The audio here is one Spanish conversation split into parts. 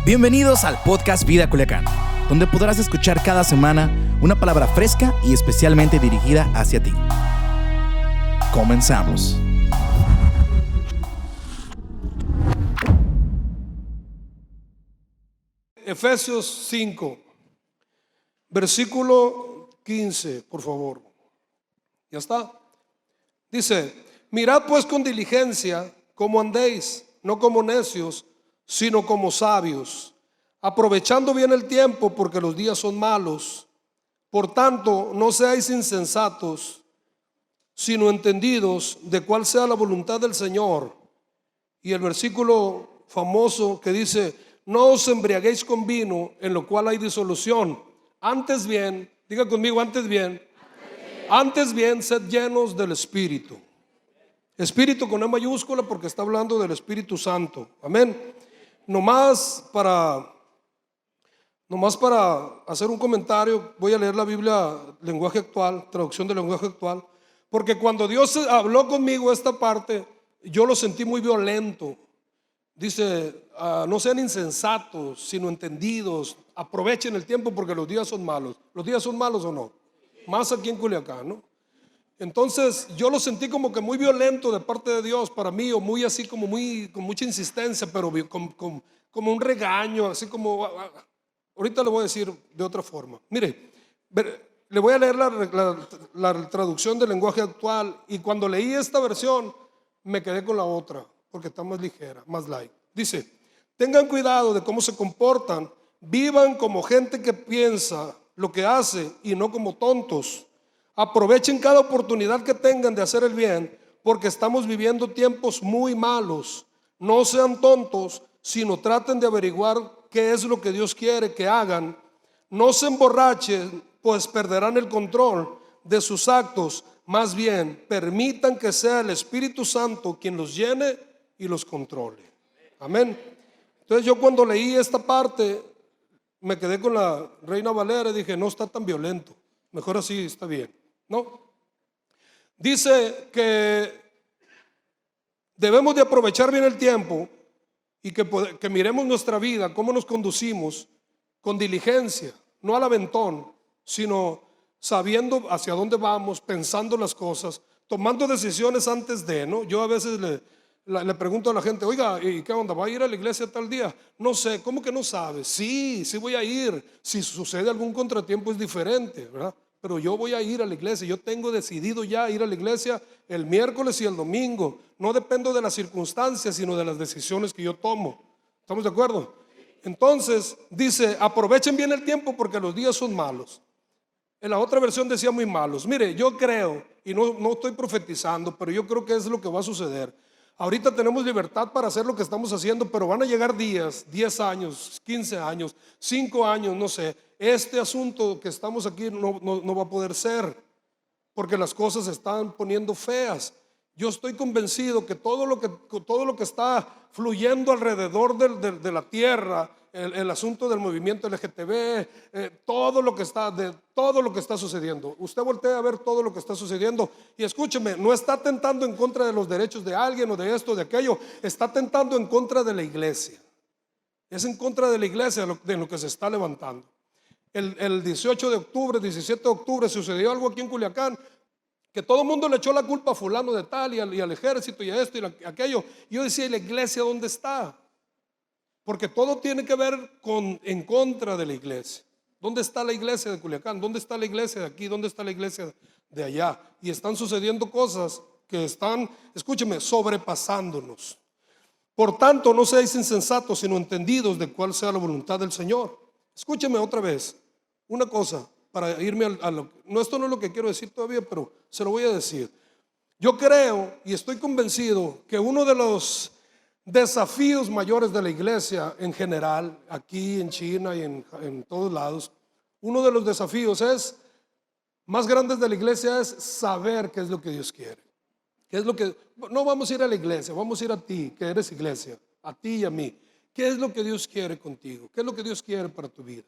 Bienvenidos al podcast Vida Culiacán, donde podrás escuchar cada semana una palabra fresca y especialmente dirigida hacia ti. Comenzamos. Efesios 5, versículo 15, por favor. Ya está. Dice: mirad pues con diligencia cómo andéis, no como necios, sino como sabios, aprovechando bien el tiempo, porque los días son malos. Por tanto, no seáis insensatos, sino entendidos de cuál sea la voluntad del Señor. Y el versículo famoso que dice: no os embriaguéis con vino, en lo cual hay disolución. Antes bien, diga conmigo, antes bien, sed llenos del Espíritu. Espíritu con E mayúscula, porque está hablando del Espíritu Santo. Amén. Nomás para hacer un comentario, voy a leer la Biblia lenguaje actual, traducción del lenguaje actual, porque cuando Dios habló conmigo esta parte, yo lo sentí muy violento. Dice: no sean insensatos, sino entendidos, aprovechen el tiempo porque los días son malos. ¿Los días son malos o no? Más aquí en Culiacán, ¿no? Entonces yo lo sentí como que muy violento de parte de Dios para mí, o muy así como con mucha insistencia, pero como un regaño, así como, ahorita le voy a decir de otra forma. Mire, le voy a leer la traducción del lenguaje actual, y cuando leí esta versión me quedé con la otra, porque está más ligera, más light. Dice: tengan cuidado de cómo se comportan, vivan como gente que piensa lo que hace y no como tontos. Aprovechen cada oportunidad que tengan de hacer el bien, porque estamos viviendo tiempos muy malos. No sean tontos, sino traten de averiguar qué es lo que Dios quiere que hagan. No se emborrachen, pues perderán el control de sus actos. Más bien, permitan que sea el Espíritu Santo quien los llene y los controle. Amén. Entonces yo, cuando leí esta parte, me quedé con la Reina Valera y dije: no está tan violento, mejor así está bien. No, dice que debemos de aprovechar bien el tiempo y que miremos nuestra vida, cómo nos conducimos con diligencia, no al aventón, sino sabiendo hacia dónde vamos, pensando las cosas, tomando decisiones antes de, ¿no? Yo a veces le pregunto a la gente: oiga, ¿y qué onda? ¿Va a ir a la iglesia tal día? No sé. ¿Cómo que no sabes? Sí voy a ir. Si sucede algún contratiempo es diferente, ¿verdad? Pero yo voy a ir a la iglesia. Yo tengo decidido ya ir a la iglesia el miércoles y el domingo. No dependo de las circunstancias, sino de las decisiones que yo tomo. ¿Estamos de acuerdo? Entonces dice: aprovechen bien el tiempo porque los días son malos. En la otra versión decía muy malos. Mire, yo creo, y no estoy profetizando, pero yo creo que es lo que va a suceder. Ahorita tenemos libertad para hacer lo que estamos haciendo, pero van a llegar días, 10 años, 15 años, 5 años, no sé. Este asunto que estamos aquí no va a poder ser, porque las cosas se están poniendo feas. Yo estoy convencido que todo lo que está fluyendo alrededor de la tierra, el asunto del movimiento LGTB, todo lo que está sucediendo. Usted voltea a ver todo lo que está sucediendo y escúcheme, no está atentando en contra de los derechos de alguien o de esto o de aquello, está atentando en contra de la iglesia. Es en contra de la iglesia de lo que se está levantando. El 18 de octubre, 17 de octubre sucedió algo aquí en Culiacán, que todo el mundo le echó la culpa a fulano de tal y al ejército y a esto y a aquello. Yo decía: ¿y la iglesia dónde está? Porque todo tiene que ver en contra de la iglesia. ¿Dónde está la iglesia de Culiacán? ¿Dónde está la iglesia de aquí? ¿Dónde está la iglesia de allá? Y están sucediendo cosas que están, escúcheme, sobrepasándonos. Por tanto, no seáis insensatos, sino entendidos de cuál sea la voluntad del Señor. Escúcheme otra vez una cosa, para irme esto no es lo que quiero decir todavía, pero se lo voy a decir. Yo creo y estoy convencido que uno de los desafíos mayores de la iglesia en general, aquí en China y en todos lados, uno de los desafíos más grandes de la iglesia es saber qué es lo que Dios quiere. No vamos a ir a la iglesia, vamos a ir a ti, que eres iglesia, a ti y a mí. ¿Qué es lo que Dios quiere contigo? ¿Qué es lo que Dios quiere para tu vida?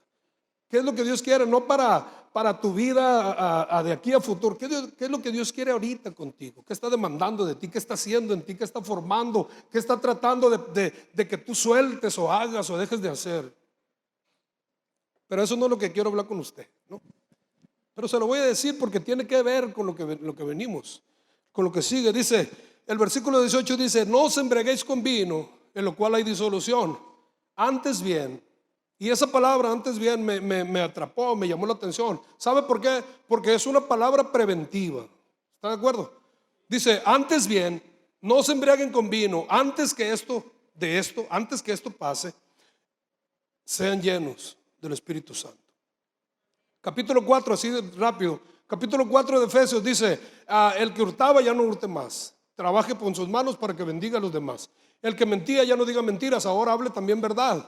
¿Qué es lo que Dios quiere? No para tu vida de aquí a futuro. ¿Qué es lo que Dios quiere ahorita contigo? ¿Qué está demandando de ti? ¿Qué está haciendo en ti? ¿Qué está formando? ¿Qué está tratando de que tú sueltes o hagas o dejes de hacer? Pero eso no es lo que quiero hablar con usted, ¿no? Pero se lo voy a decir porque tiene que ver con lo que venimos, con lo que sigue. Dice, el versículo 18 dice: no os embriaguéis con vino, en lo cual hay disolución. Antes bien, y esa palabra antes bien me atrapó, me llamó la atención. ¿Sabe por qué? Porque es una palabra preventiva. ¿Está de acuerdo? Dice, antes bien, no se embriaguen con vino, antes que esto pase, sean llenos del Espíritu Santo. Capítulo 4, así de rápido. Capítulo 4 de Efesios dice, el que hurtaba ya no hurte más. Trabaje con sus manos para que bendiga a los demás. El que mentía ya no diga mentiras, ahora hable también verdad.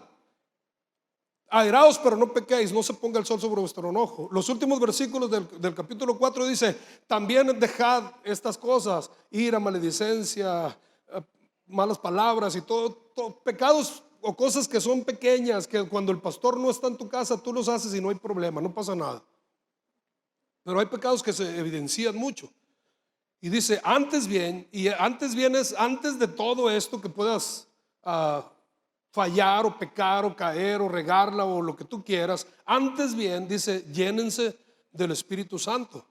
Airaos, pero no pequéis, no se ponga el sol sobre vuestro enojo. Los últimos versículos del capítulo 4 dice, también dejad estas cosas: ira, maledicencia, malas palabras y todo pecados o cosas que son pequeñas, que cuando el pastor no está en tu casa tú los haces y no hay problema, no pasa nada. Pero hay pecados que se evidencian mucho. Y dice, antes bien, y antes bien es antes de todo esto que puedas fallar o pecar o caer o regarla o lo que tú quieras. Antes bien, dice, llénense del Espíritu Santo.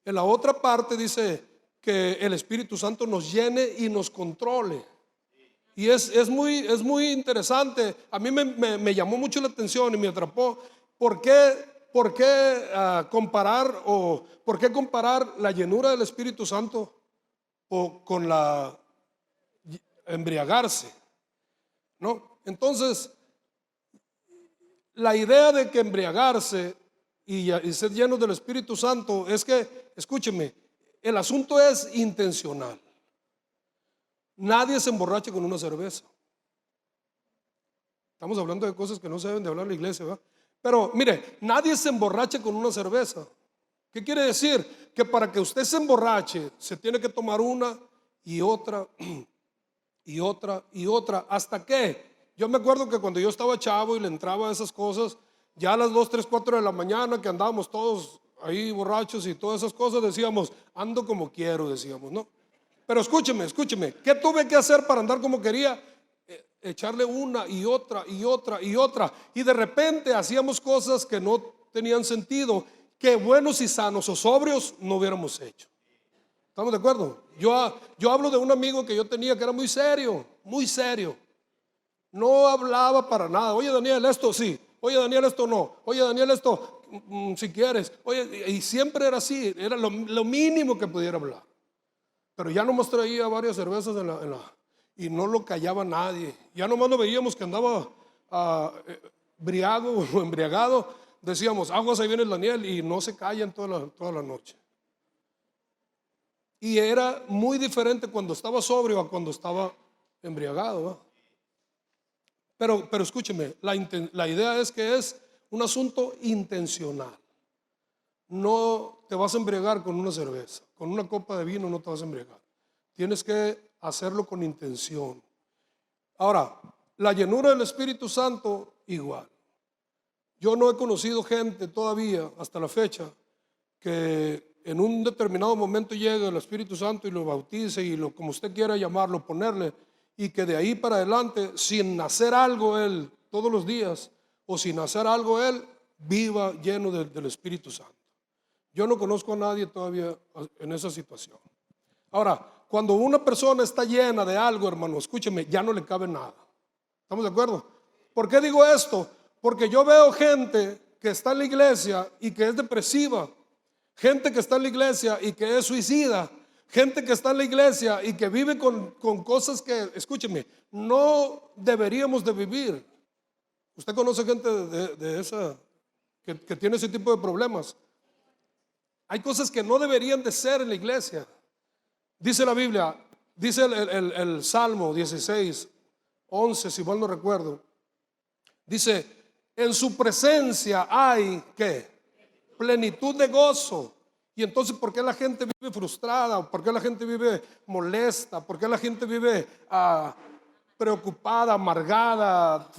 En la otra parte dice que el Espíritu Santo nos llene y nos controle. Y es muy interesante. A mí me llamó mucho la atención y me atrapó. ¿Por qué comparar la llenura del Espíritu Santo con la embriagarse? ¿No? Entonces, la idea de que embriagarse y ser lleno del Espíritu Santo es que, escúcheme, el asunto es intencional. Nadie se emborracha con una cerveza. Estamos hablando de cosas que no se deben de hablar en la iglesia, ¿verdad? Pero mire, nadie se emborracha con una cerveza. ¿Qué quiere decir? Que para que usted se emborrache, se tiene que tomar una y otra y otra y otra. ¿Hasta qué? Yo me acuerdo que cuando yo estaba chavo y le entraba a esas cosas, ya a las 2, 3, 4 de la mañana, que andábamos todos ahí borrachos y todas esas cosas, decíamos, ando como quiero, decíamos, ¿no? Pero escúcheme, ¿qué tuve que hacer para andar como quería? Echarle una y otra y otra y otra. Y de repente hacíamos cosas que no tenían sentido, que buenos y sanos o sobrios no hubiéramos hecho. ¿Estamos de acuerdo? Yo hablo de un amigo que yo tenía que era muy serio, muy serio. No hablaba para nada. Oye, Daniel, esto sí. Oye, Daniel, esto no. Oye, Daniel, esto si quieres. Oye, y siempre era así. Era lo mínimo que pudiera hablar. Pero ya nomás traía varias cervezas y no lo callaba nadie. Ya nomás lo veíamos que andaba briago o embriagado. Decíamos, aguas, ahí viene el Daniel, y no se callan toda la noche. Y era muy diferente cuando estaba sobrio a cuando estaba embriagado, ¿no? Pero escúcheme, la idea es que es un asunto intencional. No te vas a embriagar con una cerveza, con una copa de vino no te vas a embriagar. Tienes que hacerlo con intención. Ahora, la llenura del Espíritu Santo, igual. Yo no he conocido gente todavía, hasta la fecha, que en un determinado momento llegue el Espíritu Santo y lo bautice y como usted quiera llamarlo, ponerle, y que de ahí para adelante, sin hacer algo él todos los días, o sin hacer algo él, viva lleno del Espíritu Santo. Yo no conozco a nadie todavía en esa situación. Ahora, cuando una persona está llena de algo, hermano, escúcheme, ya no le cabe nada. ¿Estamos de acuerdo? ¿Por qué digo esto? Porque yo veo gente que está en la iglesia y que es depresiva, gente que está en la iglesia y que es suicida, gente que está en la iglesia y que vive con cosas que, escúcheme, no deberíamos de vivir. ¿Usted conoce gente de esa que tiene ese tipo de problemas? Hay cosas que no deberían de ser en la iglesia. Dice la Biblia, dice el Salmo 16, 11, si mal no recuerdo. Dice, en su presencia hay, ¿qué? Plenitud de gozo. Y entonces, ¿por qué la gente vive frustrada? ¿Por qué la gente vive molesta? ¿Por qué la gente vive preocupada, amargada,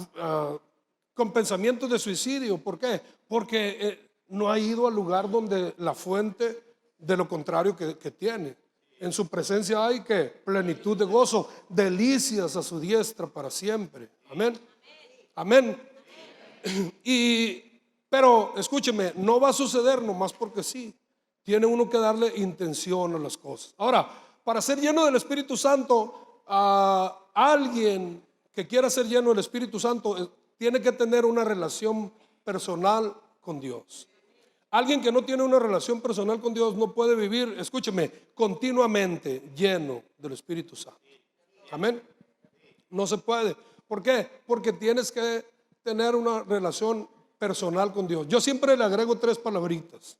con pensamientos de suicidio. ¿Por qué? Porque no ha ido al lugar donde la fuente de lo contrario que tiene. En su presencia hay que plenitud de gozo, delicias a su diestra para siempre. Amén. Amén. Pero escúcheme, no va a suceder nomás porque sí. Tiene uno que darle intención a las cosas. Ahora, para ser lleno del Espíritu Santo, a alguien que quiera ser lleno del Espíritu Santo tiene que tener una relación personal con Dios. Alguien que no tiene una relación personal con Dios no puede vivir, escúcheme, continuamente lleno del Espíritu Santo. Amén. No se puede. ¿Por qué? Porque tienes que tener una relación personal con Dios. Yo siempre le agrego 3 palabritas.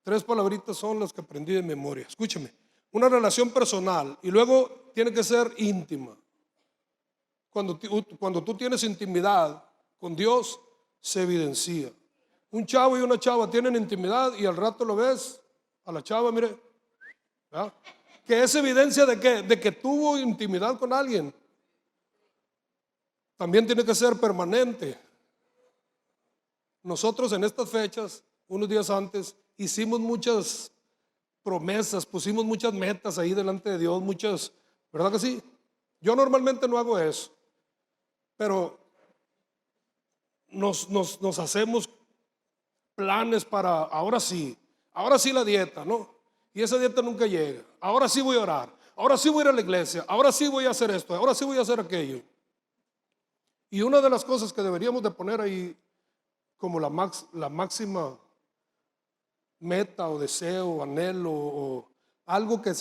3 palabritas son las que aprendí de memoria. Escúcheme, una relación personal y luego tiene que ser íntima. Cuando tú tienes intimidad con Dios, se evidencia. Un chavo y una chava tienen intimidad y al rato lo ves a la chava, mire, ¿verdad? Que es evidencia de qué, de que tuvo intimidad con alguien. También tiene que ser permanente. Nosotros en estas fechas, unos días antes, hicimos muchas promesas, pusimos muchas metas ahí delante de Dios, muchas, ¿verdad que sí? Yo normalmente no hago eso, pero nos hacemos planes para ahora sí la dieta, ¿no? Y esa dieta nunca llega. Ahora sí voy a orar, ahora sí voy a ir a la iglesia, ahora sí voy a hacer esto, ahora sí voy a hacer aquello. Y una de las cosas que deberíamos de poner ahí como la máxima meta o deseo o anhelo o algo que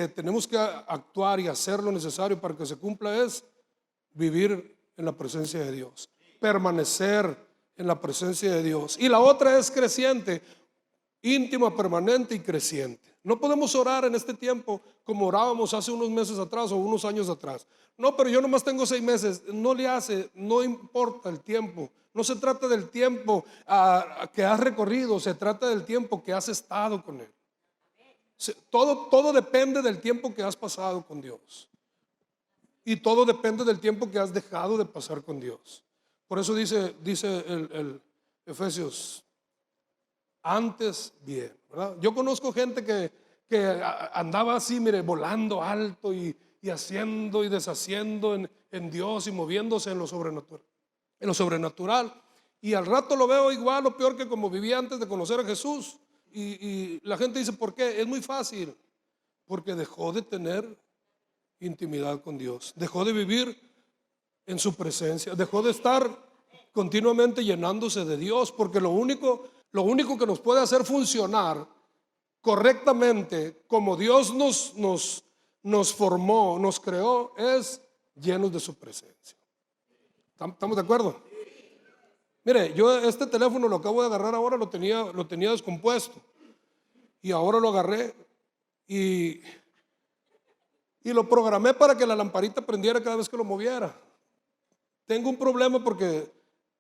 tenemos que actuar y hacer lo necesario para que se cumpla es vivir en la presencia de Dios, permanecer en la presencia de Dios. Y la otra es creciente, íntima, permanente y creciente. No podemos orar en este tiempo como orábamos hace unos meses atrás o unos años atrás. No, pero yo nomás tengo 6 meses. No importa el tiempo. No se trata del tiempo que has recorrido, se trata del tiempo que has estado con Él. Todo depende del tiempo que has pasado con Dios. Y todo depende del tiempo que has dejado de pasar con Dios. Por eso dice el Efesios, antes bien, ¿verdad? Yo conozco gente que andaba así, mire, volando alto y haciendo y deshaciendo en Dios y moviéndose en lo sobrenatural. Y al rato lo veo igual o peor que como vivía antes de conocer a Jesús. Y la gente dice, ¿por qué? Es muy fácil. Porque dejó de tener intimidad con Dios. Dejó de vivir en su presencia. Dejó de estar continuamente llenándose de Dios. Porque lo único que nos puede hacer funcionar correctamente como Dios nos formó, nos creó, es llenos de su presencia. ¿Estamos de acuerdo? Mire, yo este teléfono lo acabo de agarrar ahora, lo tenía descompuesto y ahora lo agarré y lo programé para que la lamparita prendiera cada vez que lo moviera. Tengo un problema porque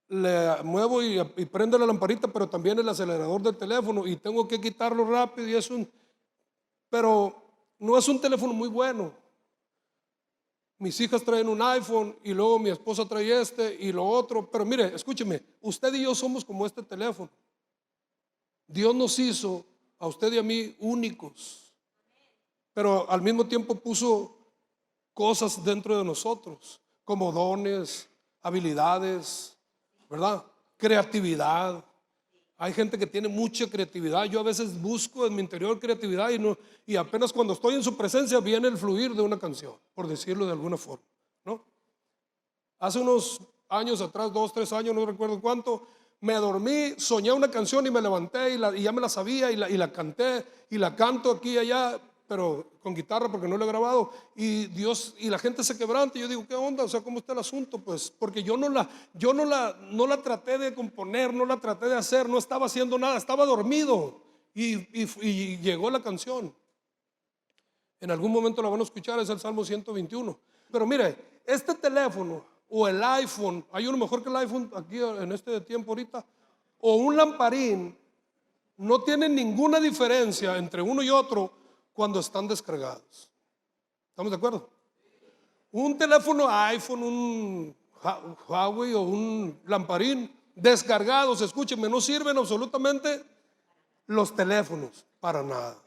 le muevo y prende la lamparita, pero también el acelerador del teléfono y tengo que quitarlo rápido y pero no es un teléfono muy bueno. Mis hijas traen un iPhone y luego mi esposa trae este y lo otro. Pero mire, escúcheme, usted y yo somos como este teléfono. Dios nos hizo a usted y a mí únicos, pero al mismo tiempo puso cosas dentro de nosotros, como dones, habilidades, ¿verdad? Creatividad. Hay gente que tiene mucha creatividad. Yo a veces busco en mi interior creatividad y apenas cuando estoy en su presencia viene el fluir de una canción, por decirlo de alguna forma, ¿no? Hace unos años atrás, 2, 3 años, no recuerdo cuánto, me dormí, soñé una canción y me levanté y ya me la sabía y la canté y la canto aquí y allá, pero con guitarra porque no lo he grabado, y la gente se quebranta y yo digo, ¿qué onda? O sea, ¿cómo está el asunto? Pues porque yo no la traté de componer, no la traté de hacer, no estaba haciendo nada, estaba dormido y llegó la canción. En algún momento la van a escuchar, es el Salmo 121. Pero mire, este teléfono o el iPhone, hay uno mejor que el iPhone aquí en este tiempo ahorita, o un lamparín, no tienen ninguna diferencia entre uno y otro cuando están descargados. ¿Estamos de acuerdo? Un teléfono iPhone, un Huawei o un lamparín descargados, escúchenme, no sirven absolutamente los teléfonos para nada.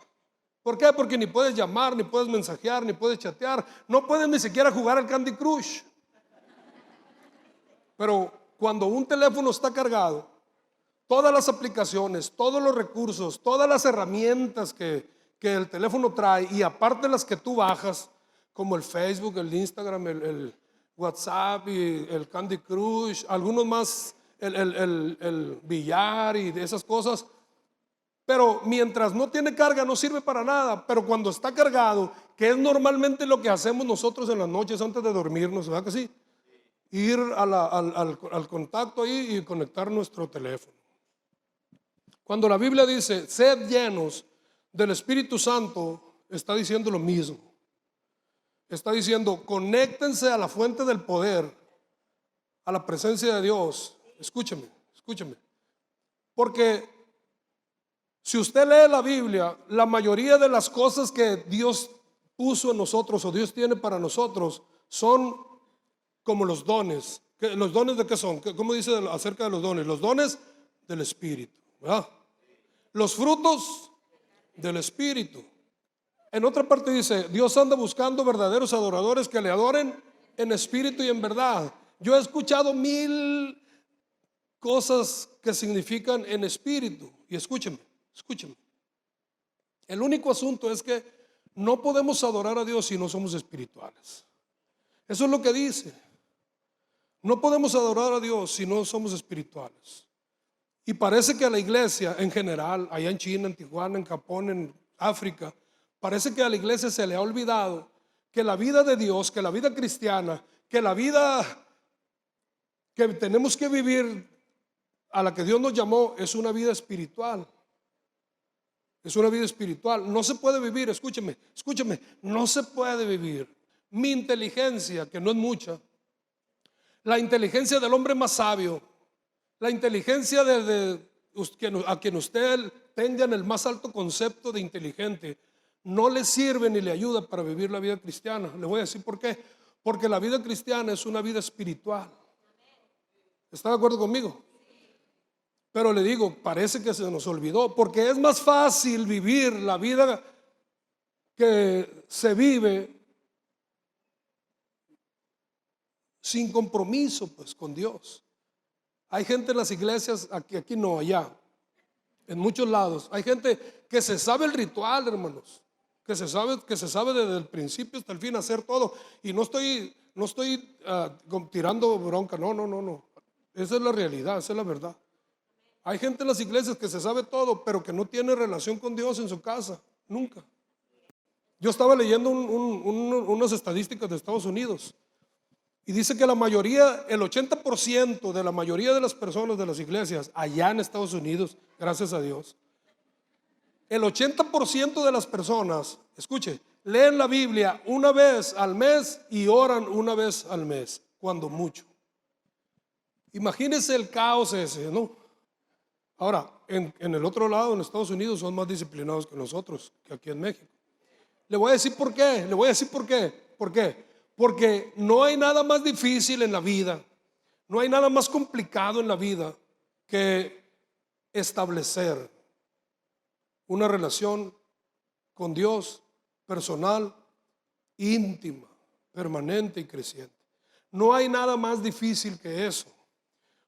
¿Por qué? Porque ni puedes llamar, ni puedes mensajear, ni puedes chatear, no puedes ni siquiera jugar al Candy Crush. Pero cuando un teléfono está cargado, todas las aplicaciones, todos los recursos, todas las herramientas que el teléfono trae, y aparte las que tú bajas, como el Facebook, el Instagram, el WhatsApp y el Candy Crush, algunos más, el billar y de esas cosas. Pero mientras no tiene carga no sirve para nada. Pero cuando está cargado, que es normalmente lo que hacemos nosotros en las noches antes de dormirnos, ¿verdad que sí? Ir al contacto ahí y conectar nuestro teléfono. Cuando la Biblia dice, sed llenos del Espíritu Santo, está diciendo lo mismo. Está diciendo, conéctense a la fuente del poder, a la presencia de Dios. Escúcheme. Porque si usted lee la Biblia, la mayoría de las cosas que Dios puso en nosotros o Dios tiene para nosotros son como los dones. ¿Los dones de qué son? ¿Cómo dice acerca de los dones? Los dones del Espíritu, ¿verdad? Los frutos del Espíritu. En otra parte dice, Dios anda buscando verdaderos adoradores que le adoren en espíritu y en verdad. Yo he escuchado 1000 cosas que significan en espíritu. Y escúcheme. El único asunto es que no podemos adorar a Dios si no somos espirituales. Eso es lo que dice. No podemos adorar a Dios si no somos espirituales. Y parece que a la iglesia en general, allá en China, en Tijuana, en Japón, en África, parece que a la iglesia se le ha olvidado que la vida de Dios, que la vida cristiana, que la vida que tenemos que vivir, a la que Dios nos llamó, es una vida espiritual. Es una vida espiritual. No se puede vivir, escúcheme, no se puede vivir. Mi inteligencia, que no es mucha, la inteligencia del hombre más sabio, la inteligencia a quien usted tenga en el más alto concepto de inteligente, no le sirve ni le ayuda para vivir la vida cristiana. Le voy a decir por qué. Porque la vida cristiana es una vida espiritual. ¿Está de acuerdo conmigo? Pero le digo, parece que se nos olvidó, porque es más fácil vivir la vida que se vive sin compromiso pues con Dios. Hay gente en las iglesias, aquí no, allá, en muchos lados, hay gente que se sabe el ritual, hermanos, que se sabe desde el principio hasta el fin hacer todo. Y no estoy tirando bronca, no. Esa es la realidad, esa es la verdad. Hay gente en las iglesias que se sabe todo, pero que no tiene relación con Dios en su casa, nunca. Yo estaba leyendo unas estadísticas de Estados Unidos y dice que la mayoría, el 80% de la mayoría de las personas de las iglesias allá en Estados Unidos, gracias a Dios, el 80% de las personas, escuche, leen la Biblia una vez al mes y oran una vez al mes, cuando mucho. Imagínense el caos ese, ¿no? Ahora, en el otro lado, en Estados Unidos, son más disciplinados que nosotros, que aquí en México. Le voy a decir por qué. ¿Por qué? Porque no hay nada más difícil en la vida, no hay nada más complicado en la vida que establecer una relación con Dios personal, íntima, permanente y creciente. No hay nada más difícil que eso.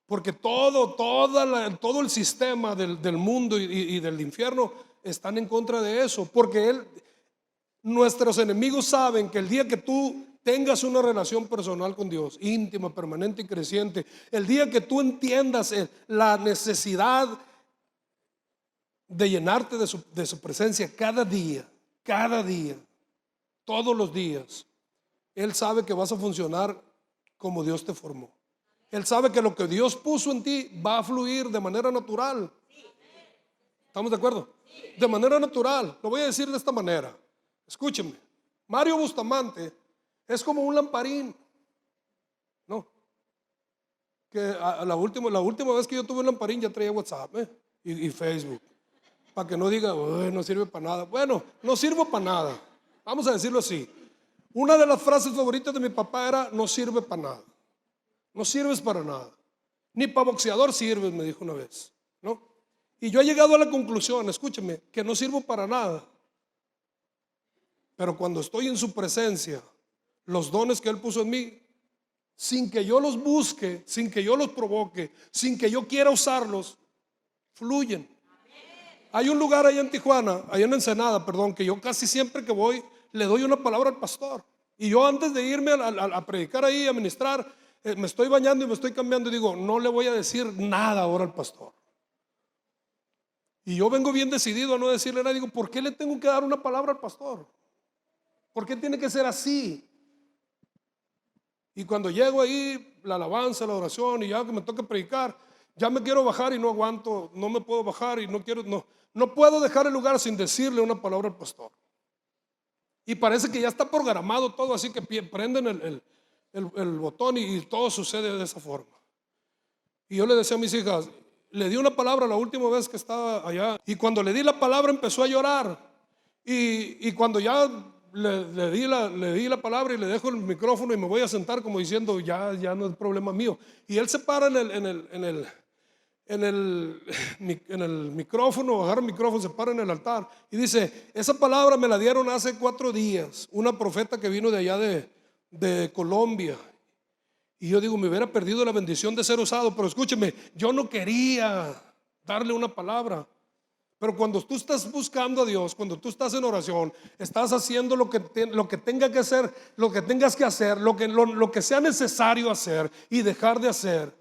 Porque todo el sistema del mundo y del infierno están en contra de eso. Porque nuestros enemigos saben que el día que tú tengas una relación personal con Dios, íntima, permanente y creciente, el día que tú entiendas la necesidad de llenarte de su presencia cada día, todos los días, Él sabe que vas a funcionar como Dios te formó. Él sabe que lo que Dios puso en ti va a fluir de manera natural. ¿Estamos de acuerdo? De manera natural. Lo voy a decir de esta manera. Escúchenme. Mario Bustamante es como un lamparín. No. Que la última vez que yo tuve un lamparín ya traía WhatsApp y Facebook. Para que no diga, no sirve para nada. Bueno, no sirvo para nada. Vamos a decirlo así. Una de las frases favoritas de mi papá era, no sirve para nada. No sirves para nada. Ni para boxeador sirves, me dijo una vez, ¿no? Y yo he llegado a la conclusión, escúcheme, que no sirvo para nada. Pero cuando estoy en su presencia, los dones que Él puso en mí, sin que yo los busque, sin que yo los provoque, sin que yo quiera usarlos, fluyen. Hay un lugar allá en Tijuana, allá en Ensenada, perdón, que yo casi siempre que voy le doy una palabra al pastor. Y yo antes de irme a predicar ahí, a ministrar, me estoy bañando y me estoy cambiando y digo, no le voy a decir nada ahora al pastor. Y yo vengo bien decidido a no decirle nada. Digo, ¿por qué le tengo que dar una palabra al pastor? ¿Por qué tiene que ser así? Y cuando llego ahí, la alabanza, la oración, y ya que me toca predicar, ya me quiero bajar y no aguanto, no me puedo bajar y no puedo dejar el lugar sin decirle una palabra al pastor. Y parece que ya está programado todo, así que prenden el botón y todo sucede de esa forma. Y yo le decía a mis hijas, le di una palabra la última vez que estaba allá, y cuando le di la palabra empezó a llorar. Y cuando ya le di la palabra y le dejo el micrófono y me voy a sentar como diciendo, ya no es problema mío. Y él se para en el micrófono, agarra el micrófono, se para en el altar y dice, esa palabra me la dieron hace 4 días, una profeta que vino de allá de Colombia. Y yo digo, me hubiera perdido la bendición de ser usado, pero escúcheme, yo no quería darle una palabra. Pero cuando tú estás buscando a Dios, cuando tú estás en oración, estás haciendo lo que tenga que hacer, lo que tengas que hacer, lo que sea necesario hacer y dejar de hacer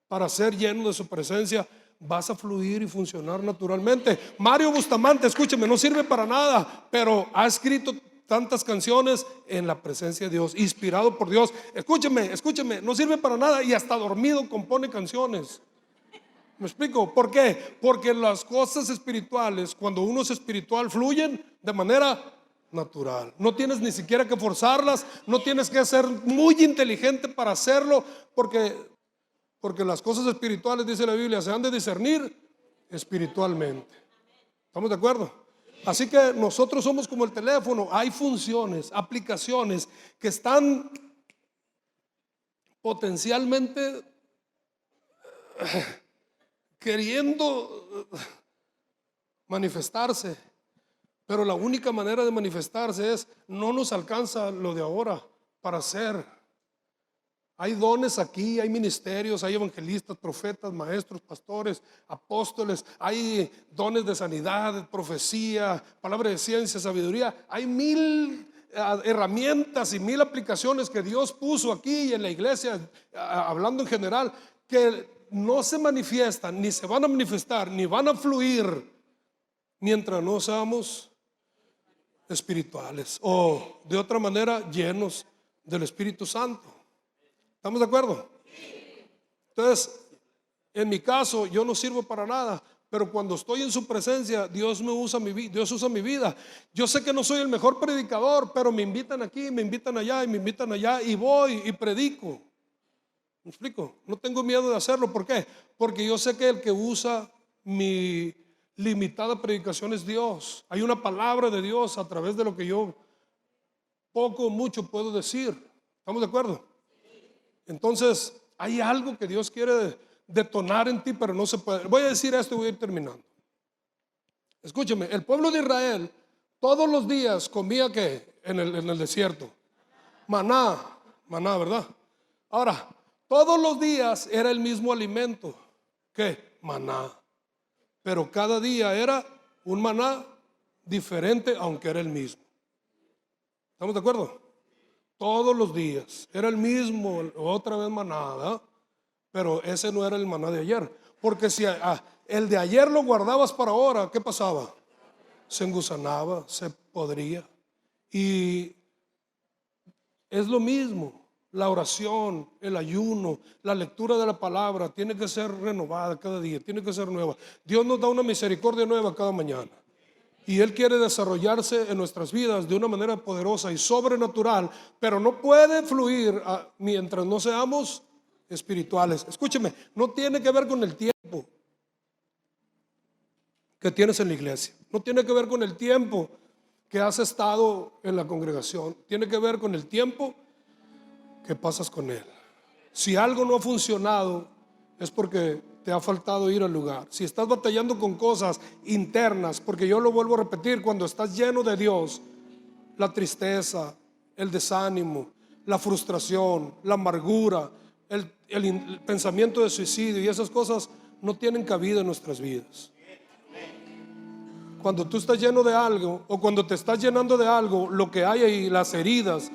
para ser lleno de su presencia, vas a fluir y funcionar naturalmente. Mario Bustamante, escúcheme, no sirve para nada, pero ha escrito tantas canciones en la presencia de Dios, inspirado por Dios. Escúcheme, no sirve para nada y hasta dormido compone canciones. ¿Me explico? ¿Por qué? Porque las cosas espirituales, cuando uno es espiritual, fluyen de manera natural. No tienes ni siquiera que forzarlas, no tienes que ser muy inteligente para hacerlo, porque las cosas espirituales, dice la Biblia, se han de discernir espiritualmente. ¿Estamos de acuerdo? Así que nosotros somos como el teléfono. Hay funciones, aplicaciones que están potencialmente queriendo manifestarse, pero la única manera de manifestarse es, no nos alcanza lo de ahora para hacer. Hay dones aquí, hay ministerios, hay evangelistas, profetas, maestros, pastores, apóstoles, hay dones de sanidad, de profecía, palabra de ciencia, sabiduría. Hay 1000 herramientas y 1000 aplicaciones que Dios puso aquí en la iglesia, hablando en general, que no se manifiestan, ni se van a manifestar, ni van a fluir mientras no seamos espirituales o de otra manera llenos del Espíritu Santo. ¿Estamos de acuerdo? Entonces, en mi caso, yo no sirvo para nada, pero cuando estoy en su presencia, Dios usa mi vida. Yo sé que no soy el mejor predicador, pero me invitan aquí, me invitan allá y me invitan allá y voy y predico. ¿Me explico? No tengo miedo de hacerlo. ¿Por qué? Porque yo sé que el que usa mi limitada predicación es Dios. Hay una palabra de Dios a través de lo que yo poco o mucho puedo decir. ¿Estamos de acuerdo? Entonces, hay algo que Dios quiere detonar en ti, pero no se puede. Voy a decir esto y voy a ir terminando. Escúcheme, el pueblo de Israel todos los días comía ¿qué? En el desierto. Maná, ¿verdad? Ahora, todos los días era el mismo alimento. ¿Qué? Maná. Pero cada día era un maná diferente, aunque era el mismo. ¿Estamos de acuerdo? Todos los días era el mismo, otra vez maná, ¿verdad? Pero ese no era el maná de ayer. Porque si el de ayer lo guardabas para ahora, ¿qué pasaba? Se engusanaba, se podría. Y es lo mismo. La oración, el ayuno, la lectura de la palabra tiene que ser renovada cada día, tiene que ser nueva. Dios nos da una misericordia nueva cada mañana. Y Él quiere desarrollarse en nuestras vidas de una manera poderosa y sobrenatural, pero no puede fluir mientras no seamos espirituales. Escúcheme, no tiene que ver con el tiempo que tienes en la iglesia, no tiene que ver con el tiempo que has estado en la congregación, tiene que ver con el tiempo que pasas con Él. Si algo no ha funcionado, es porque te ha faltado ir al lugar. Si estás batallando con cosas internas, porque yo lo vuelvo a repetir, cuando estás lleno de Dios, la tristeza, el desánimo, la frustración, la amargura, el pensamiento de suicidio y esas cosas no tienen cabida en nuestras vidas. Cuando tú estás lleno de algo, o cuando te estás llenando de algo, lo que hay ahí, las heridas,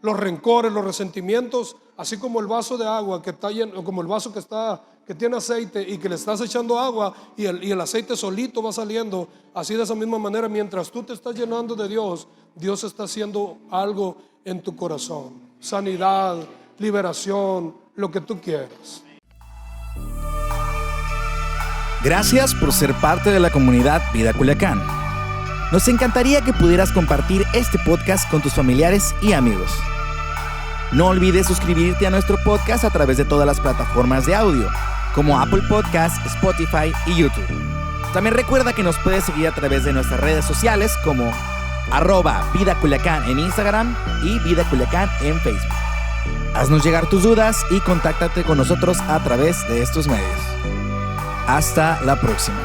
los rencores, los resentimientos, así como el vaso de agua que está lleno, como el vaso que tiene aceite y que le estás echando agua y el aceite solito va saliendo, así de esa misma manera, mientras tú te estás llenando de Dios, Dios está haciendo algo en tu corazón, sanidad, liberación, lo que tú quieras. Gracias por ser parte de la comunidad Vida Culiacán. Nos encantaría que pudieras compartir este podcast con tus familiares y amigos. No olvides suscribirte a nuestro podcast a través de todas las plataformas de audio, como Apple Podcasts, Spotify y YouTube. También recuerda que nos puedes seguir a través de nuestras redes sociales como @Vida Culiacán en Instagram y Vida Culiacán en Facebook. Haznos llegar tus dudas y contáctate con nosotros a través de estos medios. Hasta la próxima.